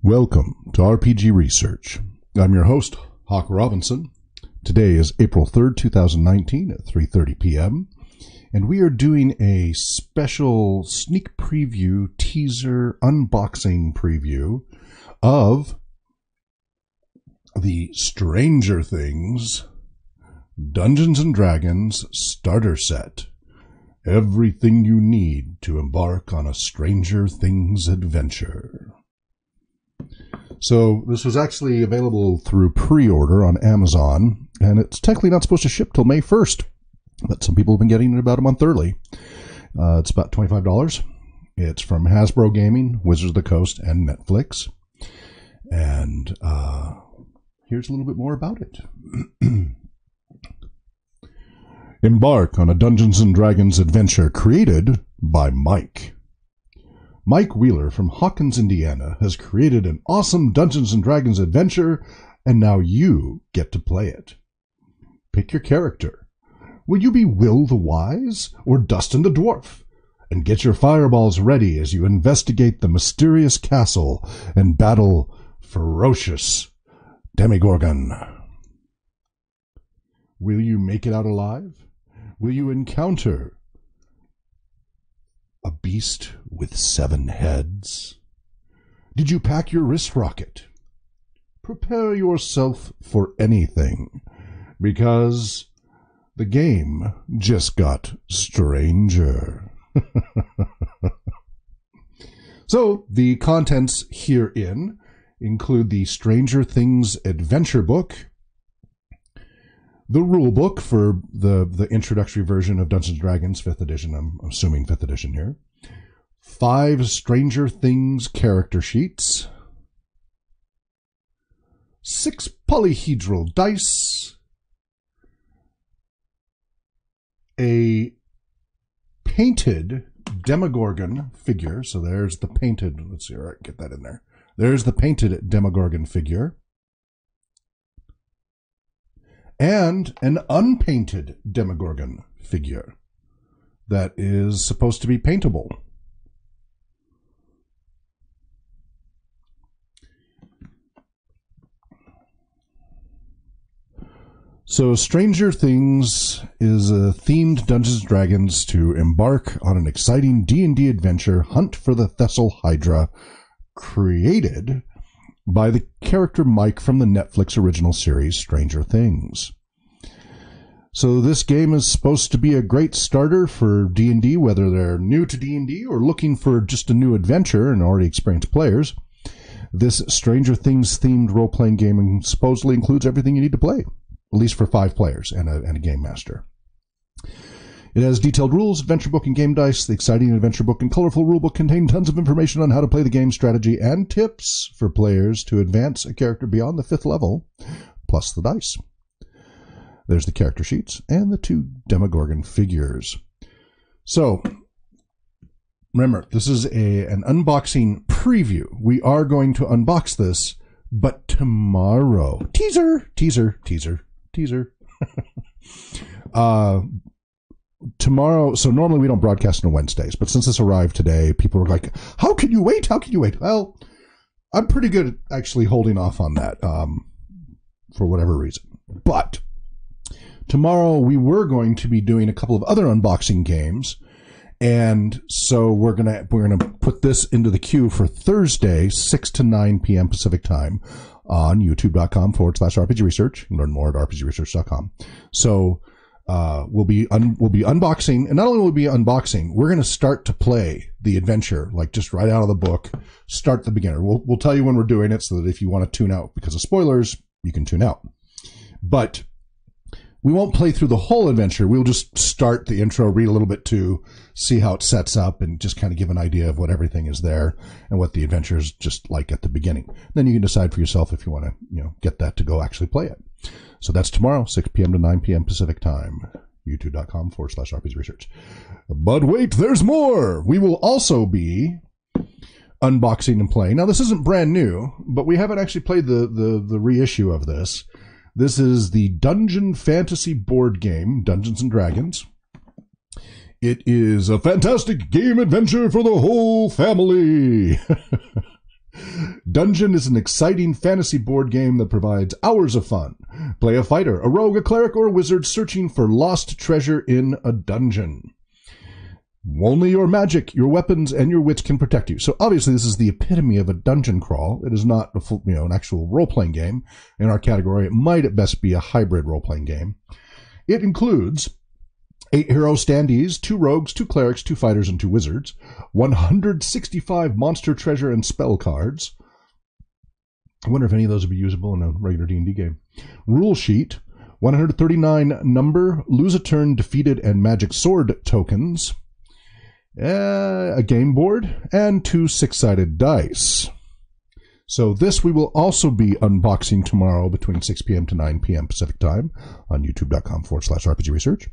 Welcome to RPG Research. I'm your host, Hawk Robinson. Today is April 3rd, 2019 at 3:30 p.m. And we are doing a special sneak preview, teaser, unboxing preview of the Stranger Things Dungeons & Dragons Starter Set. Everything you need to embark on a Stranger Things adventure. So this was actually available through pre-order on Amazon, and it's technically not supposed to ship till May 1st, but some people have been getting it about a month early. It's about $25. It's from Hasbro Gaming, Wizards of the Coast, and Netflix. And here's a little bit more about it. Embark on a Dungeons & Dragons adventure created by Mike. Mike Wheeler from Hawkins, Indiana, has created an awesome Dungeons & Dragons adventure, and now you get to play it. Pick your character. Will you be Will the Wise or Dustin the Dwarf? And get your fireballs ready as you investigate the mysterious castle and battle ferocious Demogorgon. Will you make it out alive? Will you encounter a beast with 7 heads? Did you pack your wrist rocket? Prepare yourself for anything, because the game just got stranger. So, the contents herein include the Stranger Things Adventure Book, the rule book for the introductory version of Dungeons & Dragons 5th edition, I'm assuming 5th edition here, 5 Stranger Things character sheets, 6 polyhedral dice, a painted Demogorgon figure, so there's the painted, let's see, all right, get that in there. There's the painted Demogorgon figure, and an unpainted Demogorgon figure that is supposed to be paintable. So Stranger Things is a themed Dungeons & Dragons to embark on an exciting D&D adventure, Hunt for the Thessal Hydra, created by the character Mike from the Netflix original series Stranger Things. So this game is supposed to be a great starter for D&D, whether they're new to D&D or looking for just a new adventure and already experienced players. This Stranger Things themed role-playing game supposedly includes everything you need to play, at least for 5 players and a game master. It has detailed rules, adventure book, and game dice. The exciting adventure book and colorful rulebook contain tons of information on how to play the game, strategy, and tips for players to advance a character beyond the 5th level, plus the dice. There's the character sheets and the 2 Demogorgon figures. So, remember, this is an unboxing preview. We are going to unbox this, but tomorrow. Teaser! Tomorrow, so normally we don't broadcast on Wednesdays, but since this arrived today, people were like, how can you wait? Well, I'm pretty good at actually holding off on that for whatever reason. But tomorrow we were going to be doing a couple of other unboxing games, and so we're gonna put this into the queue for Thursday, 6 to 9 p.m. Pacific time on youtube.com/RPG Research. Learn more at rpgresearch.com. So we'll be unboxing, and not only will we be unboxing, we're going to start to play the adventure, like just right out of the book, start the beginner. We'll tell you when we're doing it, so that if you want to tune out because of spoilers, you can tune out. But we won't play through the whole adventure. We'll just start the intro, read a little bit too, see how it sets up, and just kind of give an idea of what everything is there and what the adventure is just like at the beginning. Then you can decide for yourself if you want to, get that to go actually play it. So that's tomorrow, 6 p.m. to 9 p.m. Pacific time, youtube.com/RPG Research. But wait, there's more. We will also be unboxing and playing. Now, this isn't brand new, but we haven't actually played the reissue of this. This is the Dungeon Fantasy board game, Dungeons & Dragons. It is a fantastic game adventure for the whole family. Dungeon is an exciting fantasy board game that provides hours of fun. Play a fighter, a rogue, a cleric, or a wizard searching for lost treasure in a dungeon. Only your magic, your weapons, and your wits can protect you. So obviously this is the epitome of a dungeon crawl. It is not a full, an actual role-playing game. In our category, it might at best be a hybrid role-playing game. It includes 8 hero standees, 2 rogues, 2 clerics, 2 fighters, and 2 wizards, 165 monster treasure and spell cards. I wonder if any of those would be usable in a regular D&D game. Rule sheet, 139 number, lose a turn, defeated, and magic sword tokens. A game board, and 2 6-sided dice. So this we will also be unboxing tomorrow between 6 p.m. to 9 p.m. Pacific time on youtube.com/RPG Research.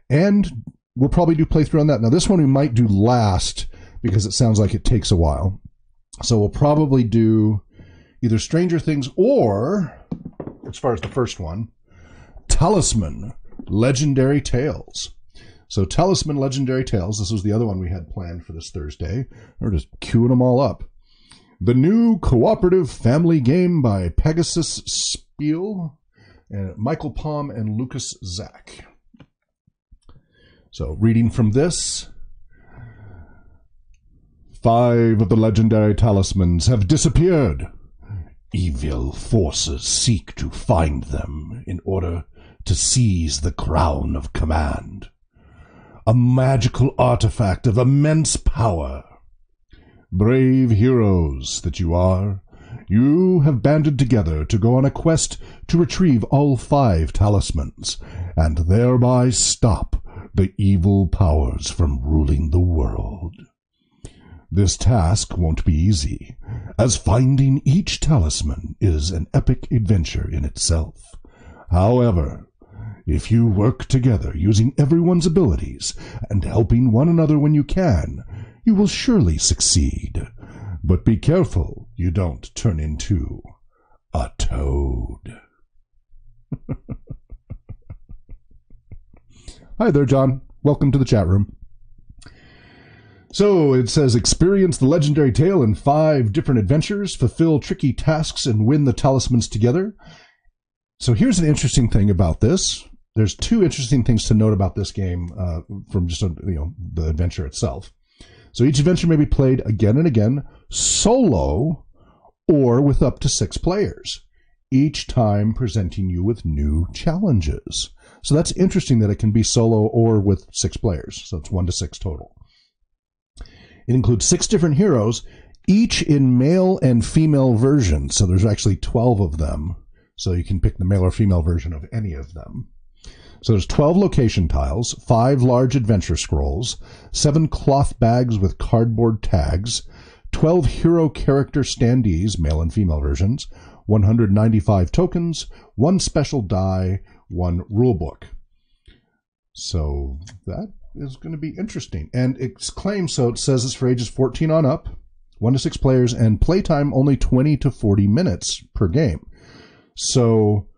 And we'll probably do playthrough on that. Now this one we might do last because it sounds like it takes a while. So we'll probably do either Stranger Things or, as far as the first one, Talisman, Legendary Tales. So Talisman, Legendary Tales, this was the other one we had planned for this Thursday. We're just queuing them all up. The new cooperative family game by Pegasus Spiel, and Michael Palm and Lucas Zach. So reading from this, 5 of the legendary talismans have disappeared. Evil forces seek to find them in order to seize the crown of command. A magical artifact of immense power. Brave heroes that you are, you have banded together to go on a quest to retrieve all 5 talismans, and thereby stop the evil powers from ruling the world. This task won't be easy, as finding each talisman is an epic adventure in itself. However, if you work together using everyone's abilities and helping one another when you can, you will surely succeed. But be careful you don't turn into a toad. Hi there, John. Welcome to the chat room. So it says, experience the legendary tale in 5 different adventures, fulfill tricky tasks, and win the talismans together. So here's an interesting thing about this. There's 2 interesting things to note about this game from just the adventure itself. So each adventure may be played again and again, solo or with up to 6 players, each time presenting you with new challenges. So that's interesting that it can be solo or with 6 players. So it's 1 to 6 total. It includes 6 different heroes, each in male and female versions. So there's actually 12 of them. So you can pick the male or female version of any of them. So there's 12 location tiles, 5 large adventure scrolls, 7 cloth bags with cardboard tags, 12 hero character standees, male and female versions, 195 tokens, 1 special die, 1 rulebook. So that is going to be interesting. And it's claimed, so it says it's for ages 14 on up, 1 to 6 players, and playtime only 20 to 40 minutes per game. So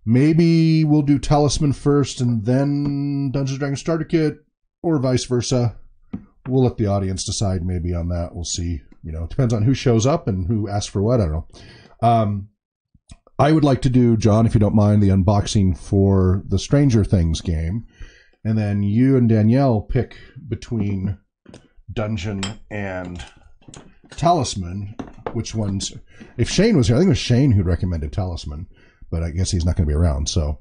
maybe we'll do Talisman first and then Dungeons & Dragons Starter Kit, or vice versa. We'll let the audience decide maybe on that. We'll see. It depends on who shows up and who asks for what. I don't know. I would like to do, John, if you don't mind, the unboxing for the Stranger Things game. And then you and Danielle pick between Dungeon and Talisman, which ones. If Shane was here, I think it was Shane who recommended Talisman, but I guess he's not going to be around. So,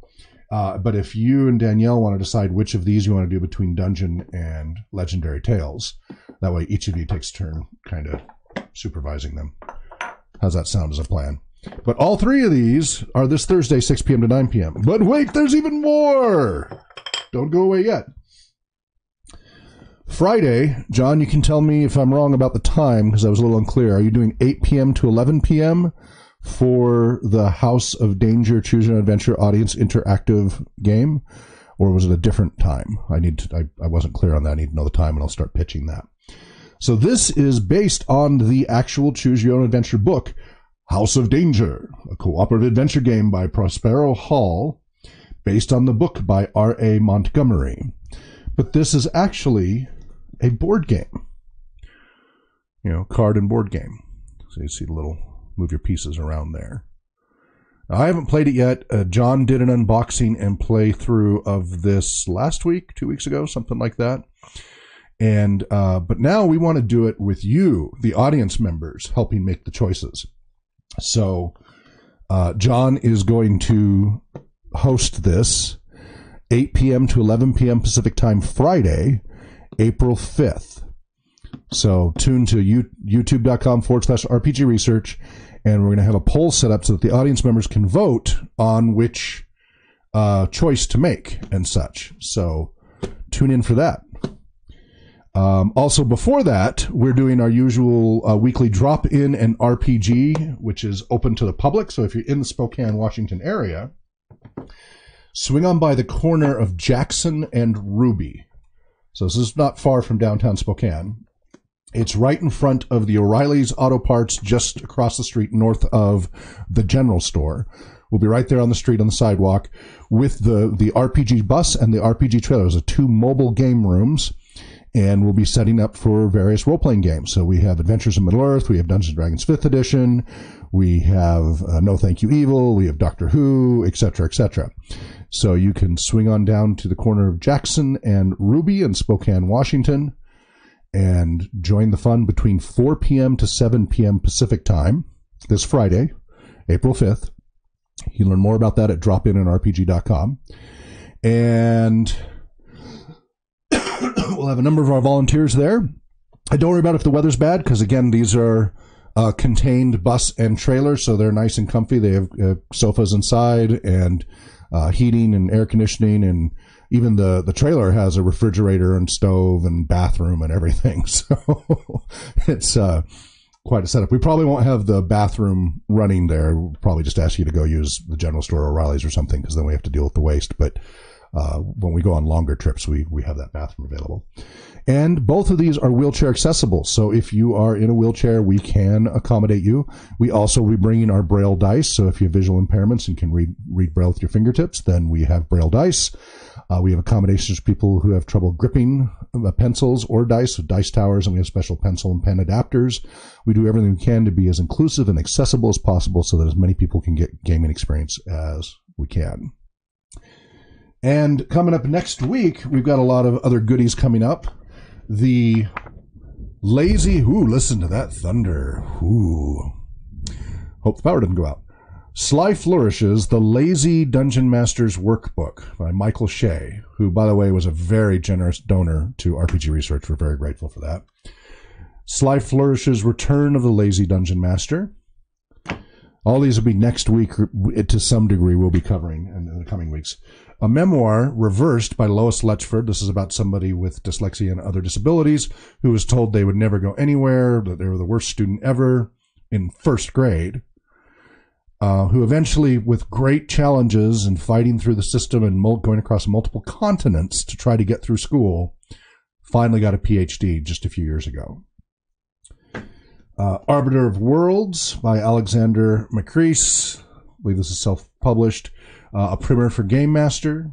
but if you and Danielle want to decide which of these you want to do between Dungeon and Legendary Tales, that way each of you takes a turn kind of supervising them. How's that sound as a plan? But all 3 of these are this Thursday, 6 p.m. to 9 p.m. But wait, there's even more! Don't go away yet. Friday, John, you can tell me if I'm wrong about the time, because I was a little unclear. Are you doing 8 p.m. to 11 p.m. for the House of Danger Choose Your Own Adventure audience interactive game? Or was it a different time? I wasn't clear on that. I need to know the time, and I'll start pitching that. So this is based on the actual Choose Your Own Adventure book, House of Danger, a cooperative adventure game by Prospero Hall, based on the book by R.A. Montgomery. But this is actually a board game. Card and board game. So you see the little move your pieces around there. I haven't played it yet. John did an unboxing and playthrough of this last week, 2 weeks ago, something like that. And but now we want to do it with you, the audience members, helping make the choices. So John is going to host this 8 p.m. to 11 p.m. Pacific Time Friday, April 5th. So tune to youtube.com/RPG Research, and we're going to have a poll set up so that the audience members can vote on which choice to make and such. So tune in for that. Also, before that, we're doing our usual weekly drop-in and RPG, which is open to the public. So if you're in the Spokane, Washington area, swing on by the corner of Jackson and Ruby. So this is not far from downtown Spokane. It's right in front of the O'Reilly's Auto Parts, just across the street north of the general store. We'll be right there on the street on the sidewalk with the RPG bus and the RPG trailer. Those are 2 mobile game rooms, and we'll be setting up for various role-playing games. So we have Adventures in Middle-earth, we have Dungeons & Dragons 5th Edition, we have No Thank You Evil, we have Doctor Who, etc., etc. So you can swing on down to the corner of Jackson and Ruby in Spokane, Washington, and join the fun between 4 p.m. to 7 p.m. Pacific Time this Friday, April 5th. You can learn more about that at dropinandrpg.com. And we'll have a number of our volunteers there. Don't worry about if the weather's bad, because, again, these are contained bus and trailer, so they're nice and comfy. They have sofas inside and heating and air conditioning, and even the trailer has a refrigerator and stove and bathroom and everything. So it's quite a setup. We probably won't have the bathroom running there. We'll probably just ask you to go use the general store or O'Reilly's or something, because then we have to deal with the waste. But when we go on longer trips, we have that bathroom available. And both of these are wheelchair accessible. So if you are in a wheelchair, we can accommodate you. We also will be bringing our Braille dice. So if you have visual impairments and can read Braille with your fingertips, then we have Braille dice. We have accommodations for people who have trouble gripping pencils or dice, so dice towers, and we have special pencil and pen adapters. We do everything we can to be as inclusive and accessible as possible so that as many people can get gaming experience as we can. And coming up next week, we've got a lot of other goodies coming up. The lazy, listen to that thunder. Hope the power didn't go out. Sly Flourishes, The Lazy Dungeon Master's Workbook by Michael Shea, who, by the way, was a very generous donor to RPG Research. We're very grateful for that. Sly Flourishes, Return of the Lazy Dungeon Master. All these will be next week, to some degree, we'll be covering in the coming weeks. A memoir, Reversed, by Lois Letchford. This is about somebody with dyslexia and other disabilities who was told they would never go anywhere, that they were the worst student ever in first grade, who eventually, with great challenges and fighting through the system and going across multiple continents to try to get through school, finally got a PhD just a few years ago. Arbiter of Worlds by Alexander Macrease. I believe this is self-published. A primer for Game Master.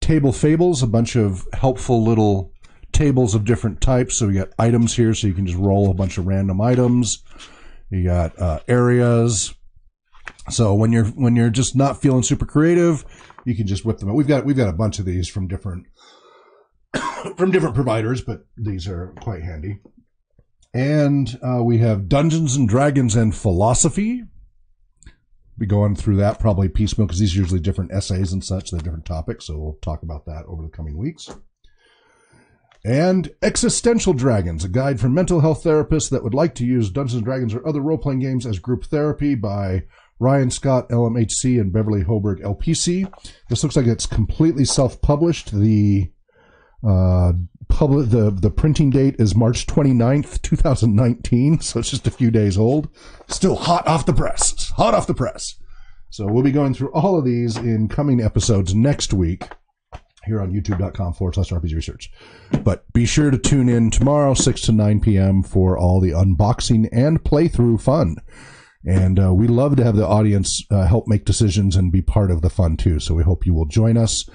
Table Fables, a bunch of helpful little tables of different types. So we got items here, so you can just roll a bunch of random items. You got areas. So when you're just not feeling super creative, you can just whip them out. We've got a bunch of these from different providers, but these are quite handy. And we have Dungeons and Dragons and Philosophy. Be going through that probably piecemeal, because these are usually different essays and such. They're different topics, so we'll talk about that over the coming weeks. And Existential Dragons, a guide for mental health therapists that would like to use Dungeons & Dragons or other role-playing games as group therapy, by Ryan Scott, LMHC, and Beverly Hoberg, LPC. This looks like it's completely self-published. The printing date is March 29th, 2019, so it's just a few days old. Still hot off the press. Hot off the press. So we'll be going through all of these in coming episodes next week here on youtube.com/RPG Research. But be sure to tune in tomorrow, 6 to 9 p.m. for all the unboxing and playthrough fun. And we love to have the audience help make decisions and be part of the fun, too. So we hope you will join us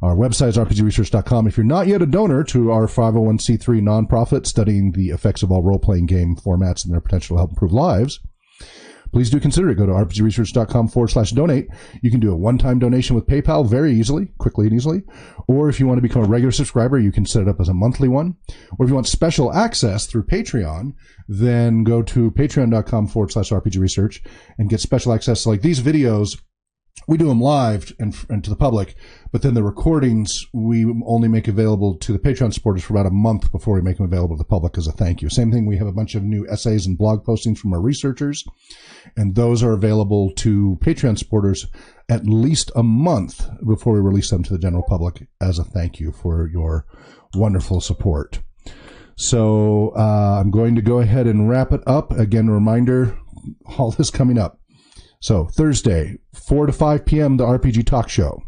Our website is rpgresearch.com. If you're not yet a donor to our 501c3 nonprofit studying the effects of all role-playing game formats and their potential to help improve lives, please do consider it. Go to rpgresearch.com/donate. You can do a one-time donation with PayPal very easily, quickly and easily. Or if you want to become a regular subscriber, you can set it up as a monthly one. Or if you want special access through Patreon, then go to patreon.com/rpgresearch and get special access to like these videos. We do them live and to the public, but then the recordings we only make available to the Patreon supporters for about a month before we make them available to the public as a thank you. Same thing, we have a bunch of new essays and blog postings from our researchers, and those are available to Patreon supporters at least a month before we release them to the general public as a thank you for your wonderful support. So I'm going to go ahead and wrap it up. Again, a reminder, all this coming up. So Thursday, 4 to 5 p.m., the RPG Talk Show.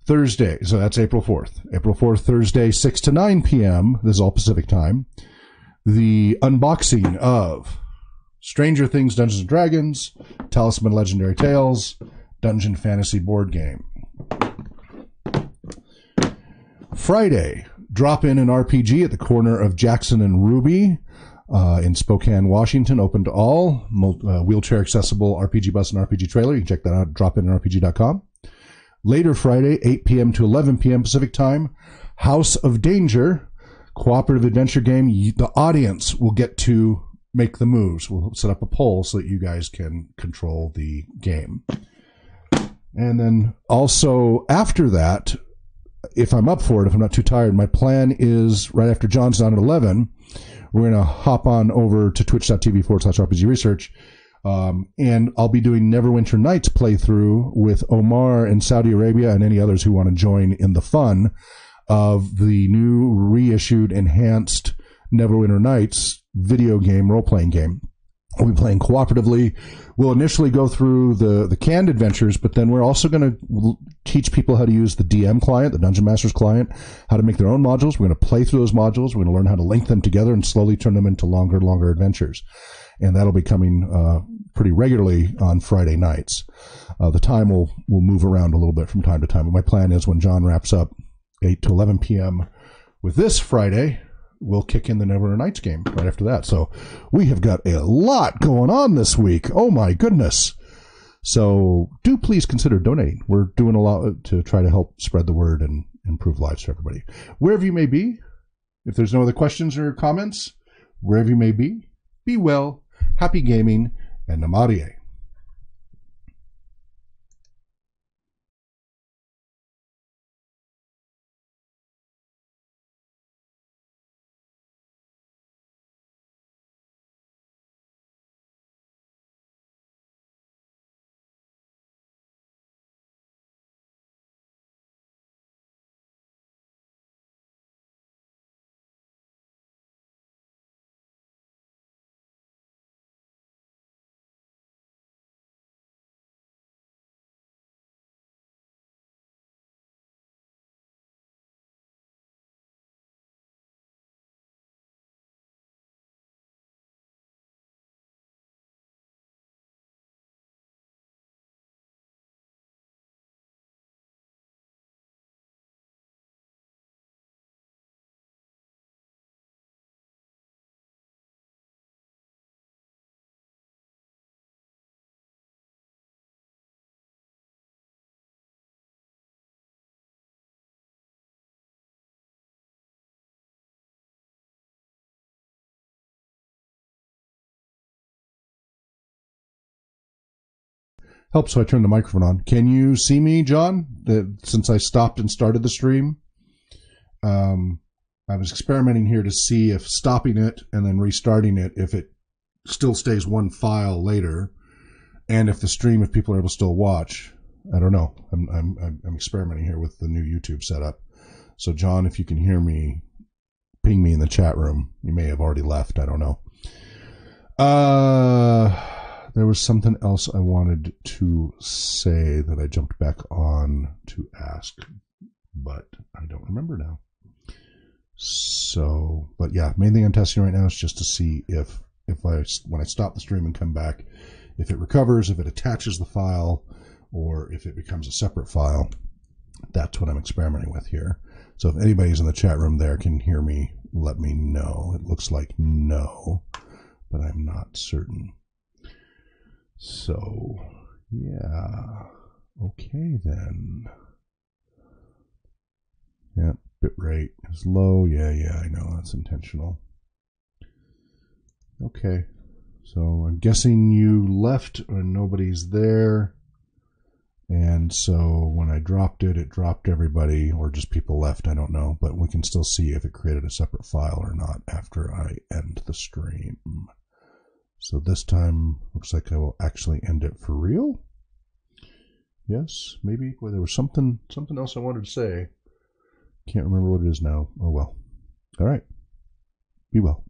Thursday, so that's April 4th. April 4th, Thursday, 6 to 9 p.m., this is all Pacific time, the unboxing of Stranger Things Dungeons & Dragons, Talisman Legendary Tales, Dungeon Fantasy board game. Friday, drop in an RPG at the corner of Jackson and Ruby, in Spokane, Washington, open to all. Wheelchair accessible RPG bus and RPG trailer. You can check that out at dropinrpg.com. Later Friday, 8 p.m. to 11 p.m. Pacific time, House of Danger, cooperative adventure game. The audience will get to make the moves. We'll set up a poll so that you guys can control the game. And then also after that, if I'm up for it, if I'm not too tired, my plan is right after John's on at 11, we're going to hop on over to twitch.tv/RPG Research, and I'll be doing Neverwinter Nights playthrough with Omar in Saudi Arabia and any others who want to join in the fun of the new reissued, enhanced Neverwinter Nights video game, role-playing game. We'll be playing cooperatively. We'll initially go through the canned adventures, but then we're also going to teach people how to use the DM client, the Dungeon Master's client, how to make their own modules. We're going to play through those modules. We're going to learn how to link them together and slowly turn them into longer adventures. And that'll be coming pretty regularly on Friday nights. The time will move around a little bit from time to time. But my plan is when John wraps up 8 to 11 p.m. with this Friday, we'll kick in the Neverwinter Nights game right after that. So we have got a lot going on this week. Oh my goodness. So do please consider donating. We're doing a lot to try to help spread the word and improve lives for everybody. Wherever you may be, if there's no other questions or comments, wherever you may be well, happy gaming, and Namarie. Help, so I turned the microphone on. Can you see me, John? Since I stopped and started the stream, I was experimenting here to see if stopping it and then restarting it, if it still stays one file later, and if the stream, if people are able to still watch. I don't know. I'm experimenting here with the new YouTube setup. So, John, if you can hear me, ping me in the chat room. You may have already left. I don't know. There was something else I wanted to say that I jumped back on to ask, but I don't remember now. So, but yeah, main thing I'm testing right now is just to see if when I stop the stream and come back, if it recovers, if it attaches the file, or if it becomes a separate file. That's what I'm experimenting with here. So if anybody's in the chat room there can hear me, let me know. It looks like no, but I'm not certain. So, yeah. Okay, then. Yeah, bitrate is low. Yeah, I know. That's intentional. Okay. So I'm guessing you left or nobody's there. And so when I dropped it, it dropped everybody, or just people left, I don't know. But we can still see if it created a separate file or not after I end the stream. So this time, looks like I will actually end it for real. Yes, maybe. Well, there was something else I wanted to say. Can't remember what it is now. Oh well. All right. Be well.